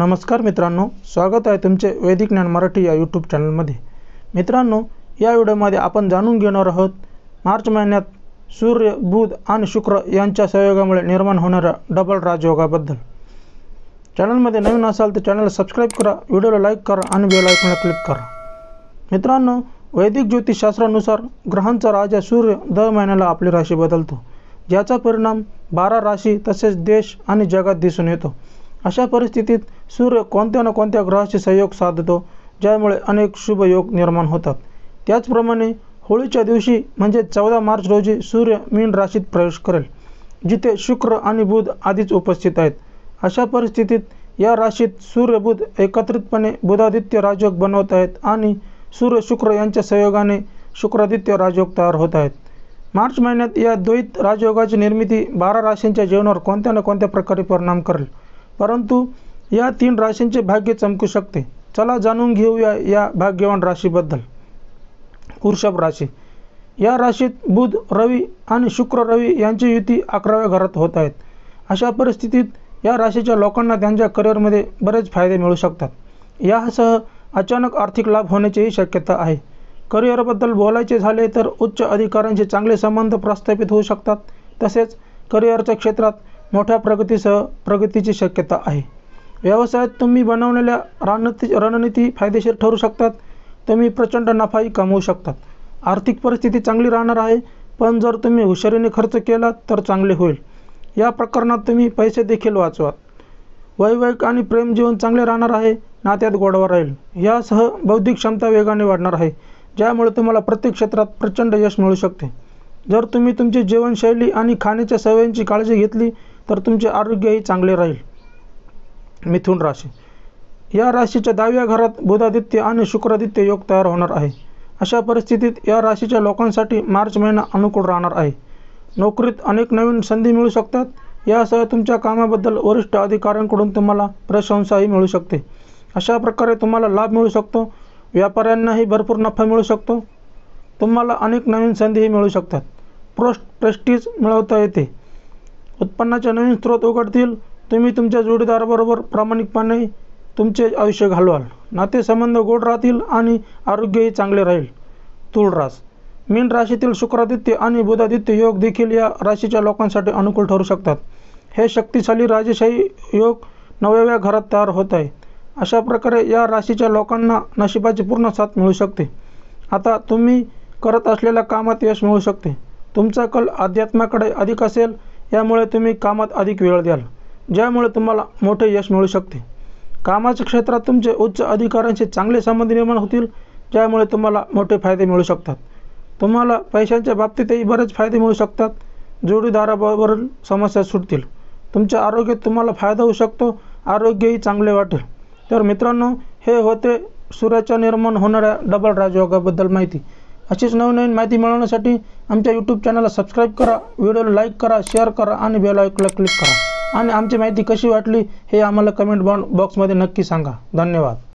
नमस्कार मित्रांनो, स्वागत आहे तुमचे वैदिक ज्ञान मराठी या यूट्यूब चॅनलमध्ये। मित्रांनो, या व्हिडिओमध्ये आपण जाणून घेणार आहोत मार्च महिन्यात सूर्य, बुध आणि शुक्र यांच्या संयोगामुळे निर्माण होणाऱ्या डबल राजयोगाबद्दल। चॅनलमध्ये नवीन असाल तर चॅनलला सबस्क्राइब करा, व्हिडिओला लाईक करा आणि बेल आयकॉनला क्लिक करा। मित्रांनो, वैदिक ज्योतिषशास्त्रानुसार ग्रहांचा राजा सूर्य दर महिन्याला आपली राशी बदलतो, ज्याचा परिणाम 12 राशी तसेच देश आणि जगात दिसून येतो। अशा परिस्थितीत सूर्य कोणत्या ना कोणत्या ग्रहाशी संयोग साधतो, ज्यामुळे अनेक शुभ योग निर्माण होतात। त्याचप्रमाणे होळीच्या दिवशी म्हणजे 14 मार्च रोजी सूर्य मीन राशीत प्रवेश करेल, जिथे शुक्र आणि बुध आधीच उपस्थित आहेत। अशा परिस्थितीत या राशीत सूर्य बुध एकत्रितपणे बुधादित्य राजयोग बनवत आहेत आणि सूर्य शुक्र यांच्या संयोगाने शुक्रादित्य राजयोग तयार होत आहेत। मार्च महिन्यात या द्वैत राजयोगाची निर्मिती 12 राशींच्या जीवनावर कोणत्या ना कोणत्या प्रकारे परिणाम करेल, परंतु या 3 राशींचे भाग्य चमकू शकते। चला जाणून घेऊया या भाग्यवान राशीबद्दल। वृषभ राशी। या राशीत बुध, रवी आणि शुक्र रवी यांची युती 11व्या घरात होत आहेत। अशा परिस्थितीत या राशीच्या लोकांना त्यांच्या करिअरमध्ये बरेच फायदे मिळू शकतात। यासह अचानक आर्थिक लाभ होण्याचीही शक्यता आहे। करिअरबद्दल बोलायचे झाले तर उच्च अधिकाऱ्यांशी चांगले संबंध प्रस्थापित होऊ शकतात, तसेच करिअरच्या क्षेत्रात मोठ्या प्रगतीची शक्यता आहे। व्यवसायात तुम्ही बनवलेल्या रणनीती फायदेशीर ठरू शकतात। तुम्ही प्रचंड नफाही कमवू शकतात। आर्थिक परिस्थिती चांगली राहणार आहे, पण जर तुम्ही हुशारीने खर्च केलात तर चांगले होईल। या प्रकरणात तुम्ही पैसे देखील वाचवाल। वैवाहिक आणि प्रेम जीवन चांगले राहणार आहे, नात्यात गोडवा राहील। यासह बौद्धिक क्षमता वेगाने वाढणार आहे, ज्यामुळे तुम्हाला प्रत्येक क्षेत्रात प्रचंड यश मिळू शकते। जर तुम्ही तुमची जीवनशैली आणि खाण्याच्या सवयींची काळजी घेतली तर तुमचे आरोग्यही चांगले राहील। मिथुन राशी। या राशीच्या 10व्या घरात बुधादित्य आणि शुक्रादित्य योग तयार होणार आहे। अशा परिस्थितीत या राशीच्या लोकांसाठी मार्च महिना अनुकूल राहणार आहे। नोकरीत अनेक नवीन संधी मिळू शकतात। यासह तुमच्या कामाबद्दल वरिष्ठ अधिकाऱ्यांकडून तुम्हाला प्रशंसाही मिळू शकते। अशा प्रकारे तुम्हाला लाभ मिळू शकतो। व्यापाऱ्यांनाही भरपूर नफा मिळू शकतो। तुम्हाला अनेक नवीन संधीही मिळू शकतात। प्रेस्टीज मिळवता येते। उत्पन्नाचे नवीन स्रोत उघडतील। तुम्ही तुमच्या जोडीदाराबरोबर प्रामाणिकपणे तुमचे आयुष्य घालवाल। नातेसंबंध गोड राहतील आणि आरोग्यही चांगले राहील। तुळ रास। मीन राशीतील शुक्रादित्य आणि बुधादित्य योग देखील या राशीच्या लोकांसाठी अनुकूल ठरू शकतात। हे शक्तिशाली राजशाही योग 9व्या घरात तयार होत आहेत। अशा प्रकारे या राशीच्या लोकांना नशिबाची पूर्ण साथ मिळू शकते। आता तुम्ही करत असलेल्या कामात यश मिळू शकते। तुमचा कल अध्यात्माकडे अधिक असेल, यामुळे तुम्ही कामात अधिक वेळ द्याल, ज्यामुळे तुम्हाला मोठे यश मिळू शकते। कामाच्या क्षेत्रात तुमचे उच्च अधिकाऱ्यांशी चांगले संबंध निर्माण होतील, ज्यामुळे तुम्हाला मोठे फायदे मिळू शकतात। तुम्हाला पैशांच्या बाबतीतही बरेच फायदे मिळू शकतात। जोडीदाराबरोबर समस्या सुटतील। तुमच्या आरोग्यात तुम्हाला फायदा होऊ शकतो। आरोग्यही चांगले वाटेल। तर मित्रांनो, हे होते सूर्याच्या निर्माण होणाऱ्या डबल राजयोगाबद्दल माहिती। अशीच नवनवीन माहिती मिळवण्यासाठी आमच्या यूट्यूब चॅनलला सबस्क्राइब करा, व्हिडिओला लाईक करा, शेअर करा आणि बेल आयकॉनला क्लिक करा। आणि आमची माहिती कशी वाटली हे आम्हाला कमेंट बॉक्समध्ये नक्की सांगा। धन्यवाद।